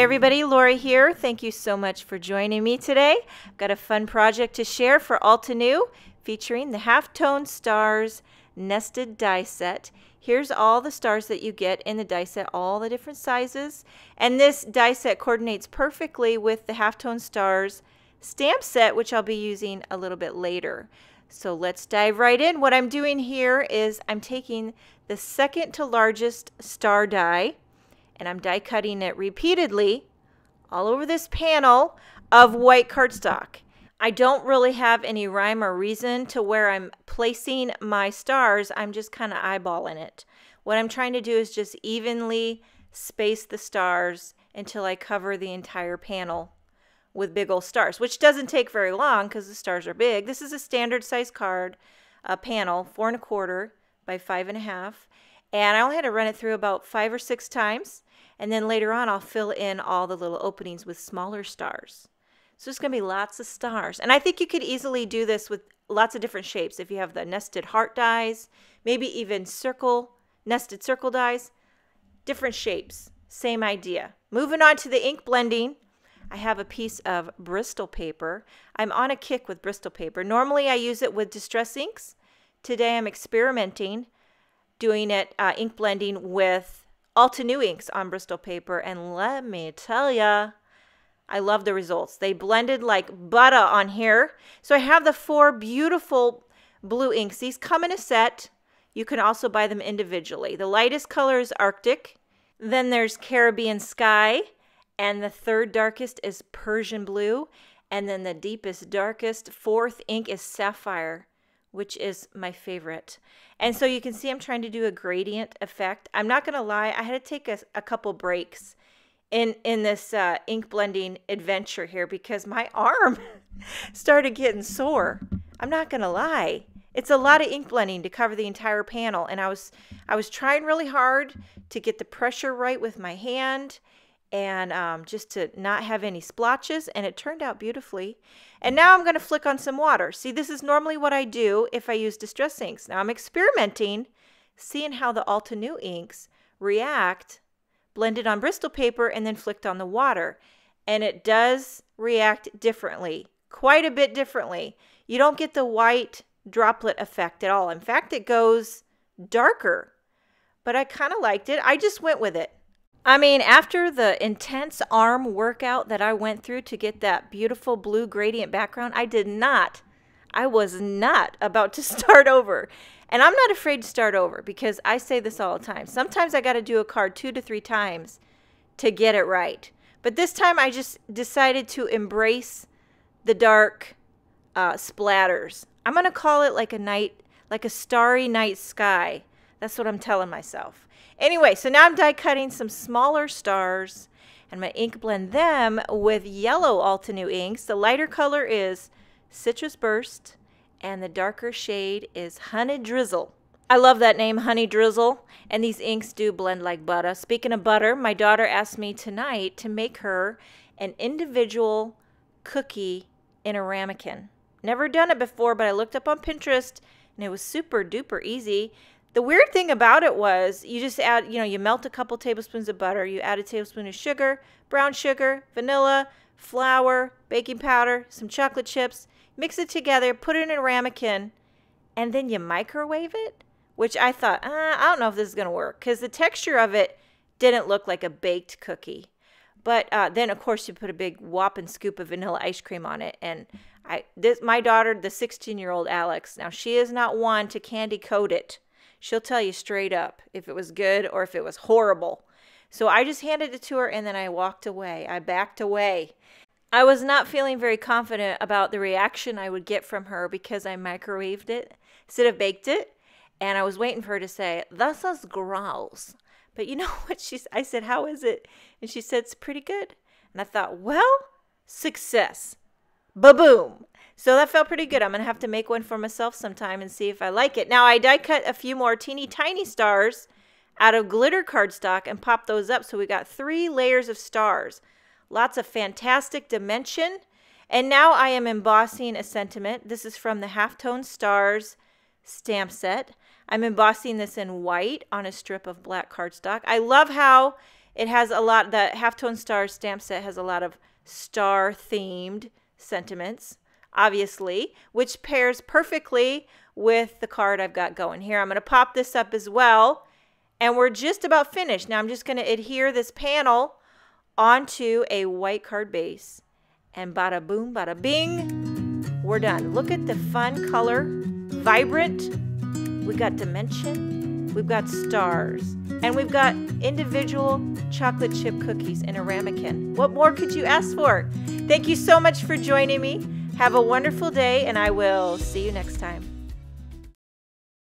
everybody, Lori here. Thank you so much for joining me today. I've got a fun project to share for Altenew featuring the Halftone Stars nested die set. Here's all the stars that you get in the die set, all the different sizes. And this die set coordinates perfectly with the Halftone Stars stamp set, which I'll be using a little bit later. So let's dive right in. What I'm doing here is I'm taking the second to largest star die, and I'm die cutting it repeatedly all over this panel of white cardstock. I don't really have any rhyme or reason to where I'm placing my stars. I'm just kind of eyeballing it. What I'm trying to do is just evenly space the stars until I cover the entire panel with big old stars, which doesn't take very long because the stars are big. This is a standard size card, a panel, 4 1/4 by 5 1/2. And I only had to run it through about 5 or 6 times. And then later on, I'll fill in all the little openings with smaller stars. So there's going to be lots of stars. And I think you could easily do this with lots of different shapes. If you have the nested heart dies, maybe even nested circle dies, different shapes, same idea. Moving on to the ink blending, I have a piece of Bristol paper. I'm on a kick with Bristol paper. Normally I use it with distress inks. Today I'm experimenting, doing it ink blending with Altenew inks on Bristol paper, and let me tell ya, I love the results. They blended like butter on here. So I have the 4 beautiful blue inks. These come in a set. You can also buy them individually. The lightest color is Arctic. Then there's Caribbean Sky. And the third darkest is Persian Blue. And then the deepest, darkest, 4th ink is Sapphire, which is my favorite. And so you can see I'm trying to do a gradient effect. I'm not going to lie, I had to take a couple breaks in this ink blending adventure here because my arm started getting sore. I'm not going to lie. It's a lot of ink blending to cover the entire panel, and I was trying really hard to get the pressure right with my hand and just to not have any splotches, and it turned out beautifully. And now I'm going to flick on some water. See, this is normally what I do if I use distress inks. Now I'm experimenting, seeing how the Altenew inks react, blended on Bristol paper and then flicked on the water. And it does react differently, quite a bit differently. You don't get the white droplet effect at all. In fact, it goes darker, but I kind of liked it. I just went with it. I mean, after the intense arm workout that I went through to get that beautiful blue gradient background, I was not about to start over. And I'm not afraid to start over because I say this all the time. Sometimes I got to do a card 2 to 3 times to get it right. But this time I just decided to embrace the dark splatters. I'm going to call it like a starry night sky. That's what I'm telling myself. Anyway, so now I'm die cutting some smaller stars, and my ink blend them with yellow Altenew inks. The lighter color is Citrus Burst, and the darker shade is Honey Drizzle. I love that name, Honey Drizzle, and these inks do blend like butter. Speaking of butter, my daughter asked me tonight to make her an individual cookie in a ramekin. Never done it before, but I looked up on Pinterest, and it was super duper easy. The weird thing about it was you just add, you melt a couple tablespoons of butter, you add a tablespoon of sugar, brown sugar, vanilla, flour, baking powder, some chocolate chips, mix it together, put it in a ramekin, and then you microwave it, which I thought, I don't know if this is going to work because the texture of it didn't look like a baked cookie. But then, of course, you put a big whopping scoop of vanilla ice cream on it. And my daughter, the 16-year-old Alex, now she is not one to candy coat it. She'll tell you straight up if it was good or if it was horrible. So I just handed it to her and then I walked away. I backed away. I was not feeling very confident about the reaction I would get from her because I microwaved it instead of baked it. And I was waiting for her to say, "This is gross." But you know what I said, "How is it?" And she said, "It's pretty good." And I thought, well, success. Ba-boom. So that felt pretty good. I'm going to have to make one for myself sometime and see if I like it. Now, I die cut a few more teeny tiny stars out of glitter cardstock and popped those up. So we got 3 layers of stars. Lots of fantastic dimension. And now I am embossing a sentiment. This is from the Halftone Stars stamp set. I'm embossing this in white on a strip of black cardstock. I love how It has a lot, the Halftone Stars stamp set has a lot of star-themed sentiments, obviously, which pairs perfectly with the card I've got going here. I'm going to pop this up as well, and we're just about finished. Now I'm just going to adhere this panel onto a white card base, and bada boom, bada bing, we're done. Look at the fun color, vibrant. We got dimension, we've got stars, and we've got individual chocolate chip cookies in a ramekin. What more could you ask for? Thank you so much for joining me. Have a wonderful day, and I will see you next time.